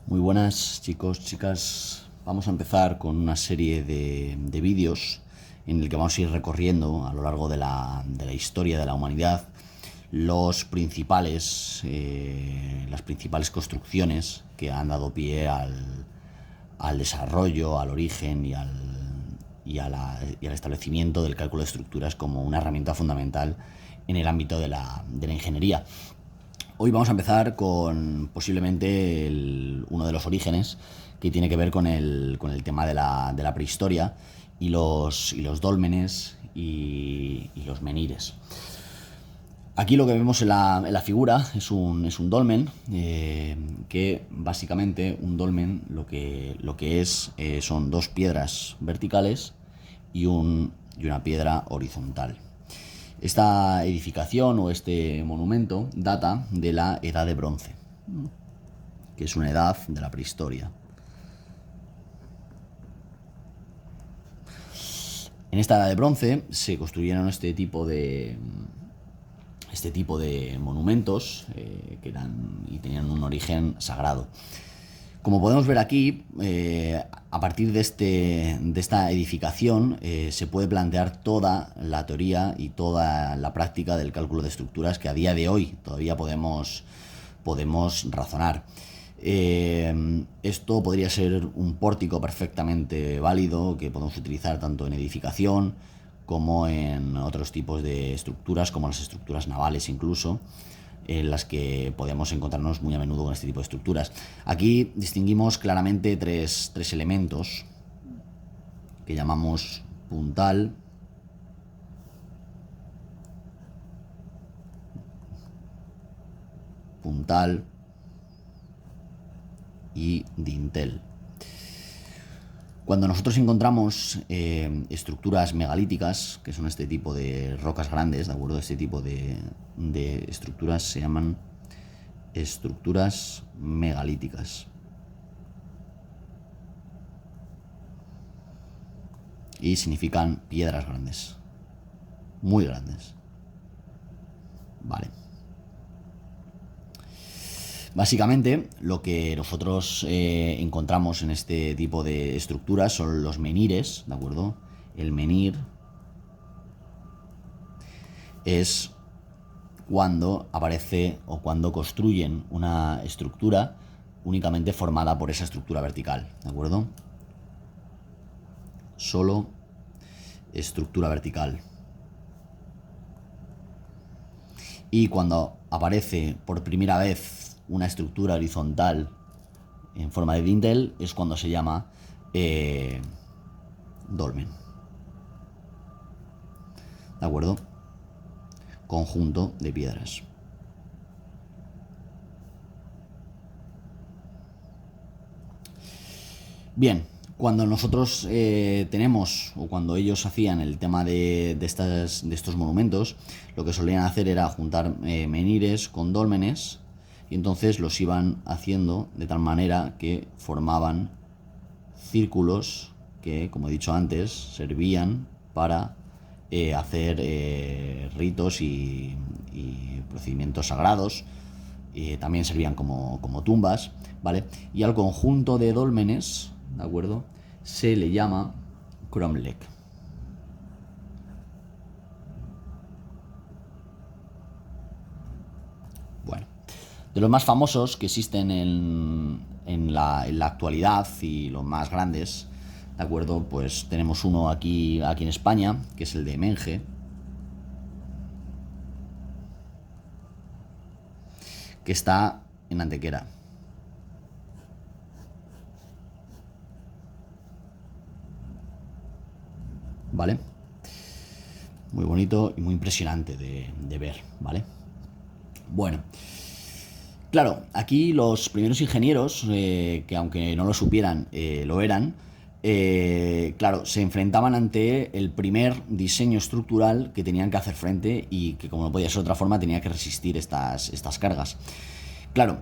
Muy buenas chicos, chicas. Vamos a empezar con una serie de vídeos en el que vamos a ir recorriendo a lo largo de la historia de la humanidad las principales construcciones que han dado pie al desarrollo, al origen y al establecimiento del cálculo de estructuras como una herramienta fundamental en el ámbito de la ingeniería. Hoy vamos a empezar con posiblemente uno de los orígenes que tiene que ver con el tema de la prehistoria y los dólmenes y los menires. Aquí lo que vemos en la figura es un dolmen, que básicamente un dolmen lo que es son dos piedras verticales y una piedra horizontal. Esta edificación o este monumento data de la Edad de Bronce, que es una edad de la prehistoria. En esta Edad de Bronce se construyeron este tipo de monumentos que tenían un origen sagrado. Como podemos ver aquí, a partir de esta edificación se puede plantear toda la teoría y toda la práctica del cálculo de estructuras que a día de hoy todavía podemos razonar. Esto podría ser un pórtico perfectamente válido que podemos utilizar tanto en edificación como en otros tipos de estructuras, como las estructuras navales incluso, en las que podemos encontrarnos muy a menudo con este tipo de estructuras. Aquí distinguimos claramente tres elementos que llamamos puntal, y dintel. Cuando nosotros encontramos estructuras megalíticas, que son este tipo de rocas grandes, ¿de acuerdo? Este tipo de estructuras se llaman estructuras megalíticas. Y significan piedras grandes. Muy grandes. Vale. Básicamente, lo que nosotros encontramos en este tipo de estructuras son los menires, ¿de acuerdo? El menir es cuando aparece o cuando construyen una estructura únicamente formada por esa estructura vertical, ¿de acuerdo? Solo estructura vertical. Y cuando aparece por primera vez una estructura horizontal en forma de dintel es cuando se llama dolmen. ¿De acuerdo? Conjunto de piedras. Bien, cuando nosotros tenemos, o cuando ellos hacían el tema de estos monumentos, lo que solían hacer era juntar menires con dólmenes, y entonces los iban haciendo de tal manera que formaban círculos que, como he dicho antes, servían para hacer ritos y procedimientos sagrados. También servían como tumbas, ¿vale? Y al conjunto de dólmenes, ¿de acuerdo?, se le llama cromlech. Bueno, de los más famosos que existen en la actualidad y los más grandes, ¿de acuerdo? Pues tenemos uno aquí en España, que es el de Menge, que está en Antequera. ¿Vale? Muy bonito y muy impresionante de ver, ¿vale? Bueno, claro, aquí los primeros ingenieros, que aunque no lo supieran, lo eran, claro, se enfrentaban ante el primer diseño estructural que tenían que hacer frente y que, como no podía ser de otra forma, tenía que resistir estas cargas. Claro,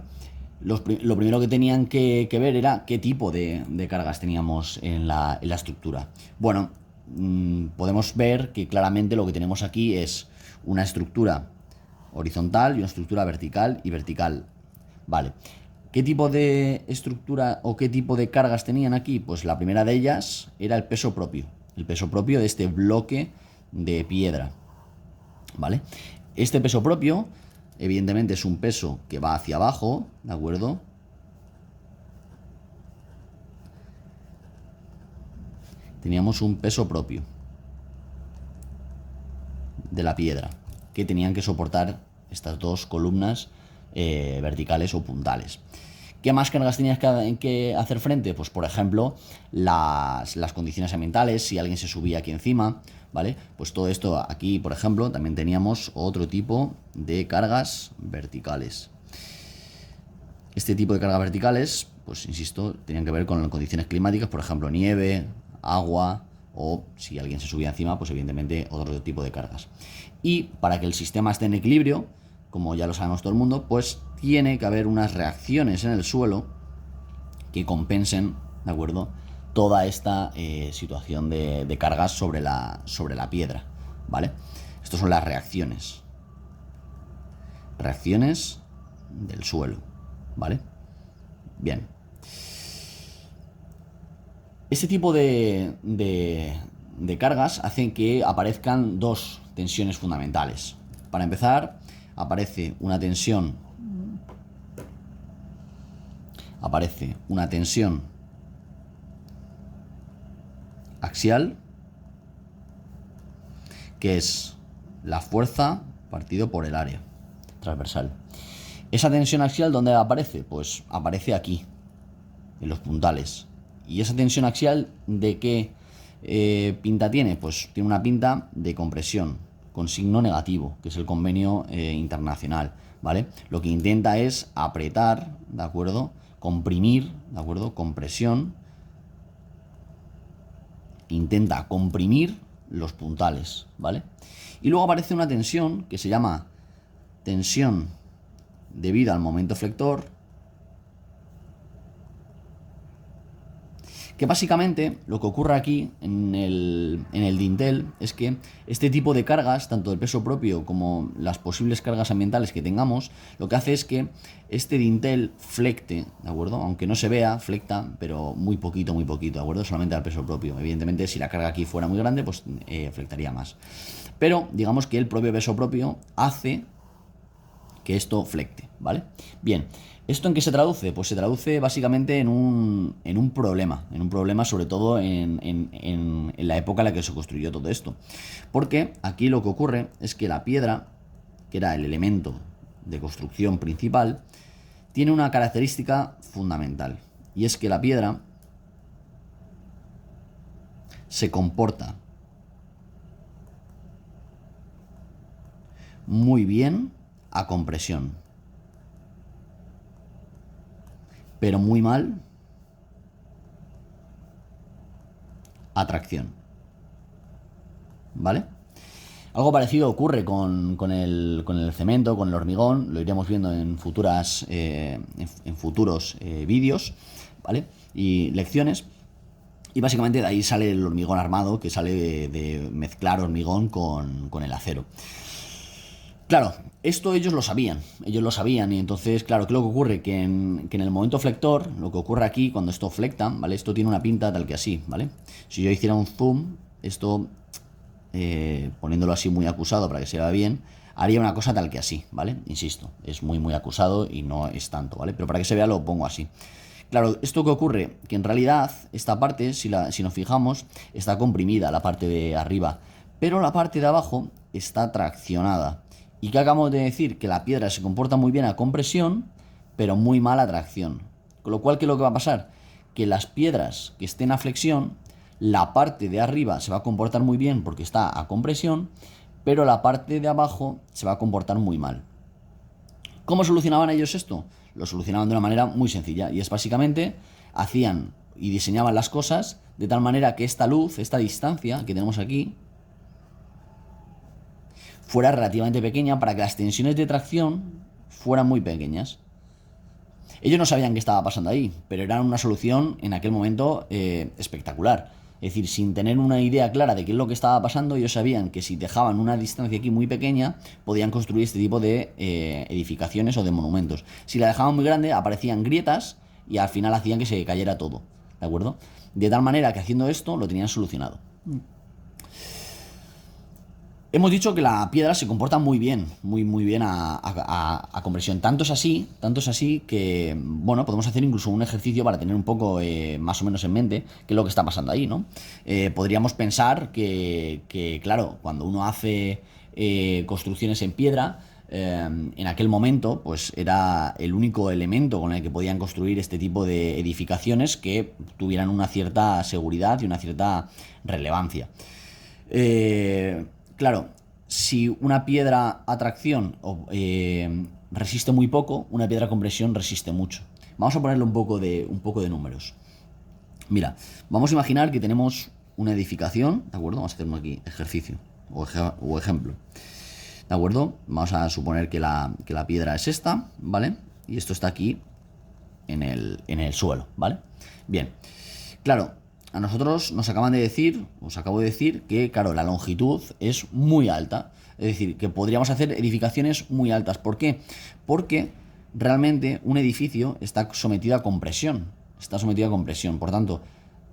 lo primero que tenían que ver era qué tipo de cargas teníamos en la estructura. Bueno, podemos ver que claramente lo que tenemos aquí es una estructura horizontal y una estructura vertical y vertical. Vale. ¿Qué tipo de estructura o qué tipo de cargas tenían aquí? Pues la primera de ellas era el peso propio. El peso propio de este bloque de piedra. ¿Vale? Este peso propio, evidentemente, es un peso que va hacia abajo, ¿de acuerdo? Teníamos un peso propio de la piedra que tenían que soportar estas dos columnas verticales o puntales. ¿Qué más cargas tenías que hacer frente? Pues por ejemplo, las condiciones ambientales, si alguien se subía aquí encima, ¿vale? Pues todo esto aquí, por ejemplo, también teníamos otro tipo de cargas verticales. Este tipo de cargas verticales, pues insisto, tenían que ver con condiciones climáticas, por ejemplo, nieve, agua, o si alguien se subía encima, pues evidentemente otro tipo de cargas. Y para que el sistema esté en equilibrio, como ya lo sabemos todo el mundo, pues tiene que haber unas reacciones en el suelo que compensen, ¿de acuerdo?, toda esta situación de cargas sobre la piedra, ¿vale? Estas son las reacciones. Reacciones del suelo, ¿vale? Bien. Este tipo de cargas hacen que aparezcan dos tensiones fundamentales. Para empezar, aparece una tensión axial, que es la fuerza partido por el área transversal. Esa tensión axial, ¿dónde aparece? Pues aparece aquí, en los puntales. ¿Y esa tensión axial de qué pinta tiene? Pues tiene una pinta de compresión, con signo negativo, que es el convenio internacional, ¿vale? Lo que intenta es apretar, ¿de acuerdo?, comprimir, ¿de acuerdo?, compresión, intenta comprimir los puntales, ¿vale? Y luego aparece una tensión que se llama tensión debida al momento flector, que básicamente lo que ocurre aquí en el dintel es que este tipo de cargas, tanto del peso propio como las posibles cargas ambientales que tengamos, lo que hace es que este dintel flecte, ¿de acuerdo? Aunque no se vea, flecta, pero muy poquito, ¿de acuerdo? Solamente al peso propio. Evidentemente, si la carga aquí fuera muy grande, pues flectaría más. Pero digamos que el propio peso propio hace que esto flecte, ¿vale? Bien, ¿esto en qué se traduce? Pues se traduce básicamente en un problema sobre todo en la época en la que se construyó todo esto. Porque aquí lo que ocurre es que la piedra, que era el elemento de construcción principal, tiene una característica fundamental, y es que la piedra se comporta muy bien a compresión, pero muy mal a tracción, ¿vale? Algo parecido ocurre con el cemento, con el hormigón, lo iremos viendo en futuros vídeos, ¿vale?, y lecciones. Y básicamente de ahí sale el hormigón armado, que sale de mezclar hormigón con el acero. Claro, esto ellos lo sabían, y entonces, claro, ¿qué es lo que ocurre? Que en el momento flector, lo que ocurre aquí, cuando esto flecta, ¿vale? Esto tiene una pinta tal que así, ¿vale? Si yo hiciera un zoom, esto, poniéndolo así muy acusado para que se vea bien, haría una cosa tal que así, ¿vale? Insisto, es muy acusado y no es tanto, ¿vale? Pero para que se vea lo pongo así. Claro, ¿esto qué ocurre? Que en realidad esta parte, si nos fijamos, está comprimida, la parte de arriba, pero la parte de abajo está traccionada. ¿Y qué acabamos de decir? Que la piedra se comporta muy bien a compresión, pero muy mal a tracción. Con lo cual, ¿qué es lo que va a pasar? Que las piedras que estén a flexión, la parte de arriba se va a comportar muy bien porque está a compresión, pero la parte de abajo se va a comportar muy mal. ¿Cómo solucionaban ellos esto? Lo solucionaban de una manera muy sencilla, y es básicamente hacían y diseñaban las cosas de tal manera que esta luz, esta distancia que tenemos aquí, fuera relativamente pequeña para que las tensiones de tracción fueran muy pequeñas. Ellos no sabían qué estaba pasando ahí, pero era una solución en aquel momento espectacular. Es decir, sin tener una idea clara de qué es lo que estaba pasando, ellos sabían que si dejaban una distancia aquí muy pequeña, podían construir este tipo de edificaciones o de monumentos. Si la dejaban muy grande, aparecían grietas y al final hacían que se cayera todo, ¿de acuerdo? De tal manera que haciendo esto lo tenían solucionado. Hemos dicho que la piedra se comporta muy bien, muy bien a compresión. Tanto es así que, bueno, podemos hacer incluso un ejercicio para tener un poco más o menos en mente qué es lo que está pasando ahí, ¿no? Podríamos pensar que, claro, cuando uno hace construcciones en piedra, en aquel momento, pues era el único elemento con el que podían construir este tipo de edificaciones que tuvieran una cierta seguridad y una cierta relevancia. Claro, si una piedra a tracción resiste muy poco, una piedra a compresión resiste mucho. Vamos a ponerle un poco de números. Mira, vamos a imaginar que tenemos una edificación, ¿de acuerdo? Vamos a hacer aquí ejercicio o ejemplo. ¿De acuerdo? Vamos a suponer que la piedra es esta, ¿vale? Y esto está aquí en el suelo, ¿vale? Bien, claro. A nosotros nos acaban de decir, os acabo de decir, que claro, la longitud es muy alta. Es decir, que podríamos hacer edificaciones muy altas. ¿Por qué? Porque realmente un edificio está sometido a compresión. Está sometido a compresión. Por tanto,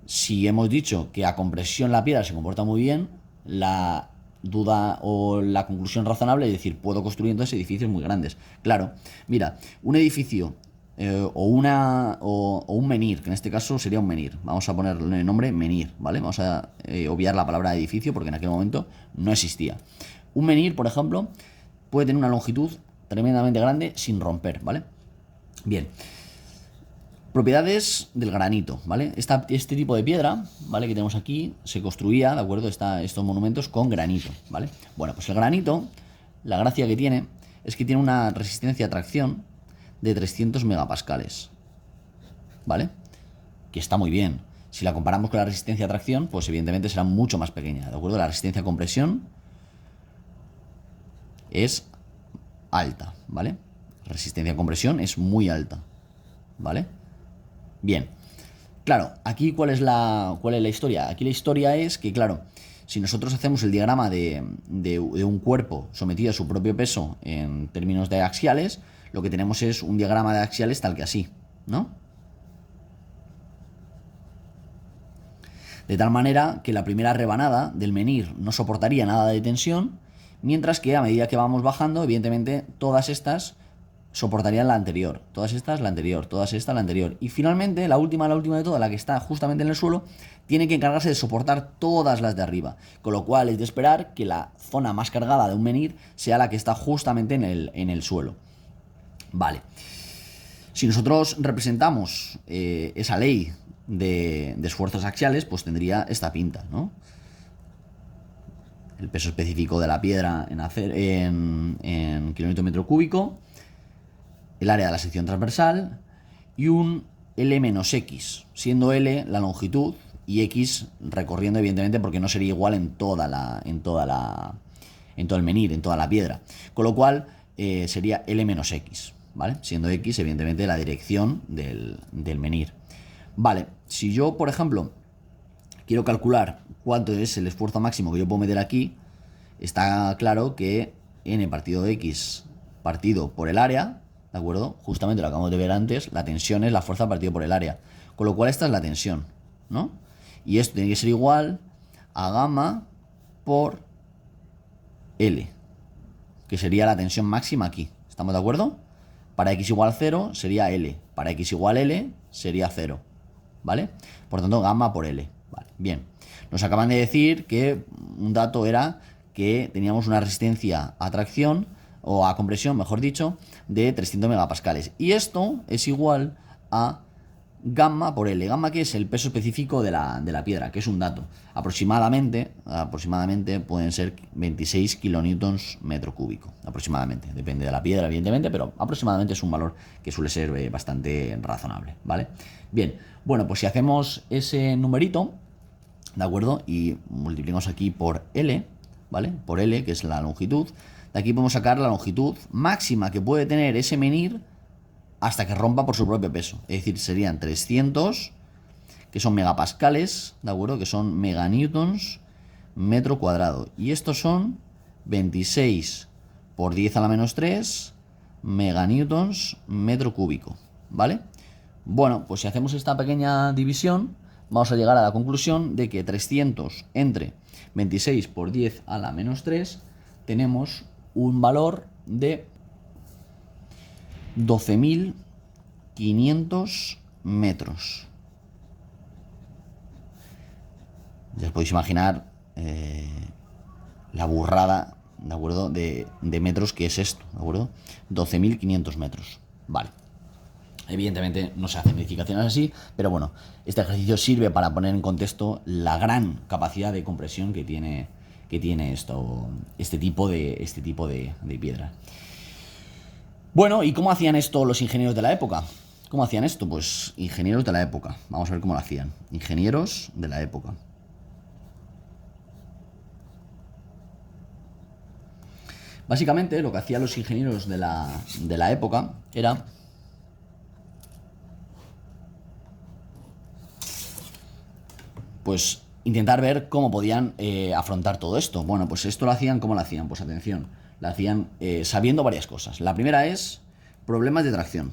si hemos dicho que a compresión la piedra se comporta muy bien, la duda o la conclusión razonable es decir, puedo construir entonces edificios muy grandes. Claro, mira, un edificio o un menhir, que en este caso sería un menhir. Vamos a ponerle el nombre menhir, ¿vale? Vamos a obviar la palabra edificio porque en aquel momento no existía. Un menhir, por ejemplo, puede tener una longitud tremendamente grande sin romper, ¿vale? Bien. Propiedades del granito, ¿vale? Este tipo de piedra, ¿vale? Que tenemos aquí, se construía, ¿de acuerdo? Estos monumentos con granito, ¿vale? Bueno, pues el granito, la gracia que tiene es que tiene una resistencia a tracción de 300 megapascales, ¿vale? Que está muy bien. Si la comparamos con la resistencia a tracción, pues evidentemente será mucho más pequeña, ¿de acuerdo? La resistencia a compresión es alta, ¿vale? La resistencia a compresión es muy alta, ¿vale? Bien. Claro, aquí ¿cuál es la historia? Aquí la historia es que, claro, si nosotros hacemos el diagrama de un cuerpo sometido a su propio peso en términos de axiales, lo que tenemos es un diagrama de axiales tal que así, ¿no? De tal manera que la primera rebanada del menhir no soportaría nada de tensión, mientras que a medida que vamos bajando, evidentemente, todas estas soportarían la anterior, todas estas la anterior, todas estas la anterior. Y finalmente, la última de todas, la que está justamente en el suelo, tiene que encargarse de soportar todas las de arriba. Con lo cual es de esperar que la zona más cargada de un menhir sea la que está justamente en el suelo. Vale. Si nosotros representamos esa ley de esfuerzos axiales, pues tendría esta pinta, ¿no? El peso específico de la piedra en kilómetro metro cúbico, el área de la sección transversal y un L-X, siendo L la longitud y X recorriendo evidentemente porque no sería igual en todo el menhir, en toda la piedra. Con lo cual sería L-X, ¿vale? Siendo X evidentemente la dirección del menhir. Vale, si yo por ejemplo quiero calcular cuánto es el esfuerzo máximo que yo puedo meter aquí, está claro que N partido X partido por el área, ¿de acuerdo? Justamente lo acabamos de ver antes, la tensión es la fuerza partido por el área. Con lo cual esta es la tensión, ¿no? Y esto tiene que ser igual a gamma por L, que sería la tensión máxima aquí. ¿Estamos de acuerdo? Para x igual 0 sería L. Para x igual L sería 0. ¿Vale? Por tanto, gamma por L. Vale, bien. Nos acaban de decir que un dato era que teníamos una resistencia a tracción, o a compresión, mejor dicho, de 300 megapascales. Y esto es igual a gamma por L. Gamma, que es el peso específico de la piedra, que es un dato. Aproximadamente pueden ser 26 kilonewtons metro cúbico. Aproximadamente. Depende de la piedra, evidentemente, pero aproximadamente es un valor que suele ser bastante razonable, ¿vale? Bien, bueno, pues si hacemos ese numerito, ¿de acuerdo? Y multiplicamos aquí por L, ¿vale? Por L, que es la longitud. De aquí podemos sacar la longitud máxima que puede tener ese menhir hasta que rompa por su propio peso. Es decir, serían 300 que son megapascales, ¿de acuerdo? Que son meganewtons metro cuadrado. Y estos son 26 por 10 a la menos 3 meganewtons metro cúbico, ¿vale? Bueno, pues si hacemos esta pequeña división, vamos a llegar a la conclusión de que 300 entre 26 por 10 a la menos 3 tenemos un valor de 12.500 metros. Ya os podéis imaginar la burrada, ¿de acuerdo? De metros que es esto, ¿de acuerdo? 12.500 metros. Vale. Evidentemente no se hacen verificaciones así, pero bueno, este ejercicio sirve para poner en contexto la gran capacidad de compresión que tiene este tipo de piedra. Bueno, ¿y cómo hacían esto los ingenieros de la época? ¿Cómo hacían esto? Pues ingenieros de la época. Vamos a ver cómo lo hacían. Ingenieros de la época. Básicamente lo que hacían los ingenieros de la época era pues intentar ver cómo podían afrontar todo esto. Bueno, pues esto lo hacían, ¿cómo lo hacían? Pues atención, lo hacían sabiendo varias cosas. La primera es problemas de tracción.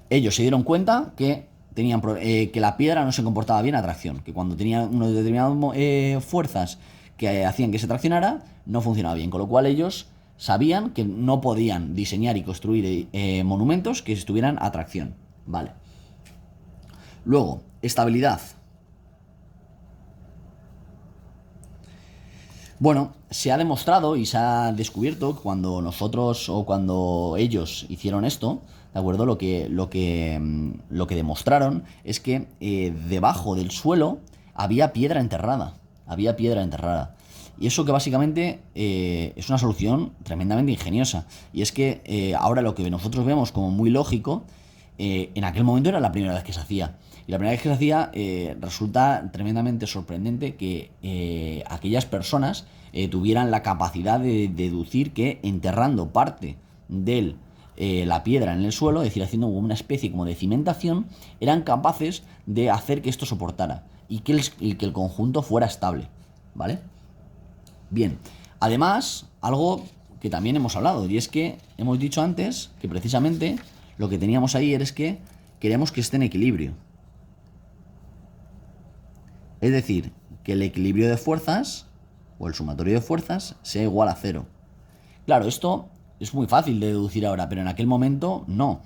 Ellos se dieron cuenta que tenían que la piedra no se comportaba bien a tracción, que cuando tenía unas determinadas fuerzas que hacían que se traccionara, no funcionaba bien, con lo cual ellos sabían que no podían diseñar y construir monumentos que estuvieran a tracción. Vale. Luego, estabilidad. Bueno, se ha demostrado y se ha descubierto que cuando nosotros o cuando ellos hicieron esto, ¿de acuerdo? Lo que demostraron es que debajo del suelo había piedra enterrada. Había piedra enterrada. Y eso que básicamente es una solución tremendamente ingeniosa. Y es que ahora lo que nosotros vemos como muy lógico, en aquel momento era la primera vez que se hacía. Y la primera vez que se hacía resulta tremendamente sorprendente que aquellas personas tuvieran la capacidad de deducir que enterrando parte de la piedra en el suelo, es decir, haciendo una especie como de cimentación, eran capaces de hacer que esto soportara y que el conjunto fuera estable, ¿vale? Bien, además, algo que también hemos hablado, y es que hemos dicho antes que precisamente lo que teníamos ahí es que queremos que esté en equilibrio. Es decir, que el equilibrio de fuerzas, o el sumatorio de fuerzas, sea igual a 0. Claro, esto es muy fácil de deducir ahora, pero en aquel momento no.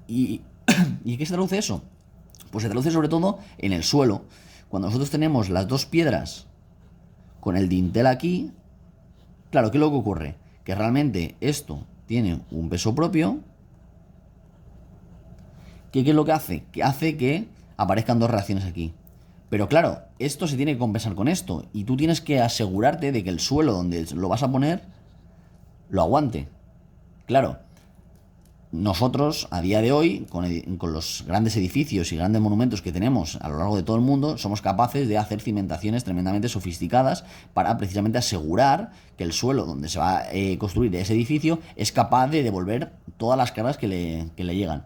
¿Y qué se traduce eso? Pues se traduce sobre todo en el suelo. Cuando nosotros tenemos las dos piedras con el dintel aquí, claro, ¿qué es lo que ocurre? Que realmente esto tiene un peso propio. ¿Qué es lo que hace? Que hace que aparezcan dos reacciones aquí. Pero claro, esto se tiene que compensar con esto. Y tú tienes que asegurarte de que el suelo donde lo vas a poner lo aguante. Claro, nosotros a día de hoy, con los grandes edificios y grandes monumentos que tenemos a lo largo de todo el mundo, somos capaces de hacer cimentaciones tremendamente sofisticadas para precisamente asegurar que el suelo donde se va a construir ese edificio es capaz de devolver todas las cargas que le llegan.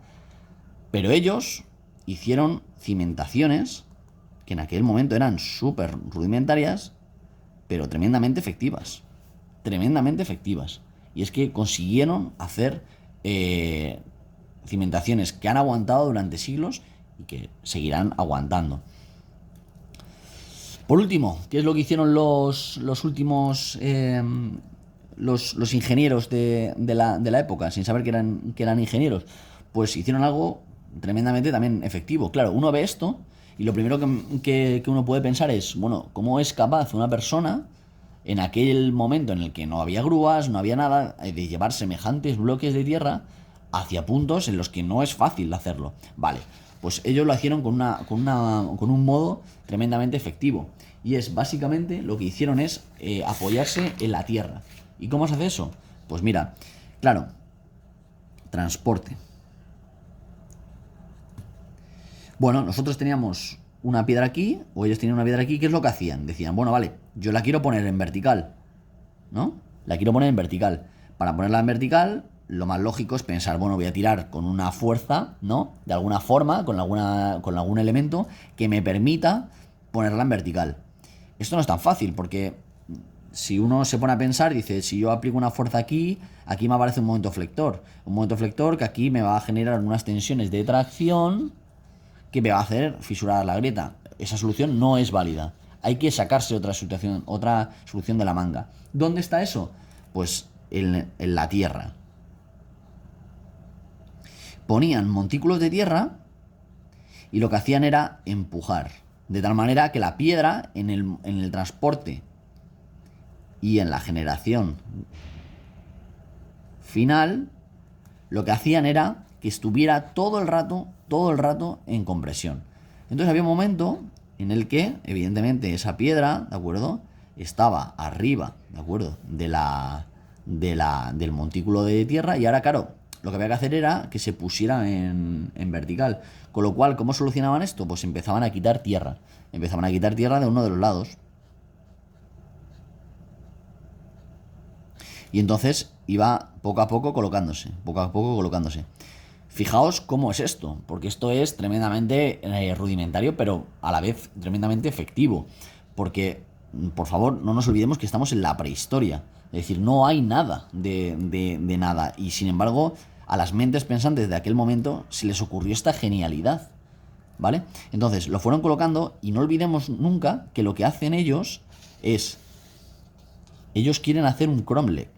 Pero ellos hicieron cimentaciones que en aquel momento eran súper rudimentarias, pero tremendamente efectivas. Tremendamente efectivas. Y es que consiguieron hacer cimentaciones que han aguantado durante siglos y que seguirán aguantando. Por último, ¿qué es lo que hicieron los últimos los ingenieros de la época, sin saber que eran ingenieros? Pues hicieron algo tremendamente también efectivo. Claro, uno ve esto y lo primero que uno puede pensar es, bueno, ¿cómo es capaz una persona en aquel momento en el que no había grúas, no había nada, de llevar semejantes bloques de tierra hacia puntos en los que no es fácil hacerlo? Vale, pues ellos lo hicieron con un modo tremendamente efectivo. Y es básicamente lo que hicieron es apoyarse en la tierra. ¿Y cómo se hace eso? Pues mira, claro, transporte. Bueno, nosotros teníamos una piedra aquí, o ellos tenían una piedra aquí, ¿qué es lo que hacían? Decían, bueno, vale, yo la quiero poner en vertical, ¿no? La quiero poner en vertical. Para ponerla en vertical, lo más lógico es pensar, bueno, voy a tirar con una fuerza, ¿no? De alguna forma, con algún elemento que me permita ponerla en vertical. Esto no es tan fácil porque si uno se pone a pensar, dice, si yo aplico una fuerza aquí, aquí me aparece un momento flector. Un momento flector que aquí me va a generar unas tensiones de tracción que me va a hacer fisurar la grieta. Esa solución no es válida. Hay que sacarse otra solución de la manga. ¿Dónde está eso? Pues en la tierra. Ponían montículos de tierra y lo que hacían era empujar. De tal manera que la piedra en el transporte y en la generación final, lo que hacían era que estuviera todo el rato en compresión. Entonces había un momento en el que, evidentemente, esa piedra, ¿de acuerdo?, estaba arriba, ¿de acuerdo?, del montículo de tierra, y ahora, claro, lo que había que hacer era que se pusiera en vertical. Con lo cual, ¿cómo solucionaban esto? Pues empezaban a quitar tierra. Empezaban a quitar tierra de uno de los lados. Y entonces iba poco a poco colocándose, poco a poco colocándose. Fijaos cómo es esto, porque esto es tremendamente rudimentario, pero a la vez tremendamente efectivo. Porque, por favor, no nos olvidemos que estamos en la prehistoria. Es decir, no hay nada de nada. Y sin embargo, a las mentes pensantes de aquel momento se les ocurrió esta genialidad. ¿Vale? Entonces, lo fueron colocando y no olvidemos nunca que lo que hacen ellos es... Ellos quieren hacer un cromlech.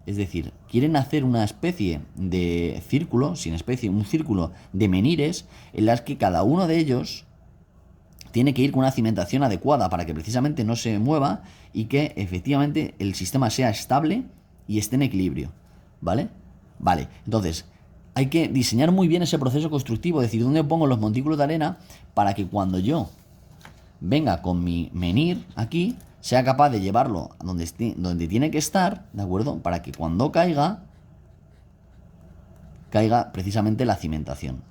Es decir, quieren hacer una especie de círculo, un círculo de menires en las que cada uno de ellos tiene que ir con una cimentación adecuada para que precisamente no se mueva y que efectivamente el sistema sea estable y esté en equilibrio. ¿Vale? Vale, entonces hay que diseñar muy bien ese proceso constructivo, es decir, dónde pongo los montículos de arena para que cuando yo venga con mi menhir aquí, sea capaz de llevarlo donde tiene que estar, ¿de acuerdo? Para que cuando caiga precisamente la cimentación.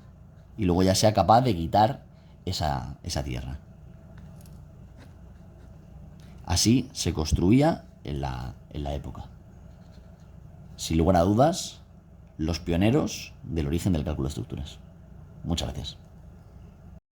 Y luego ya sea capaz de quitar esa tierra. Así se construía en la época. Sin lugar a dudas, los pioneros del origen del cálculo de estructuras. Muchas gracias.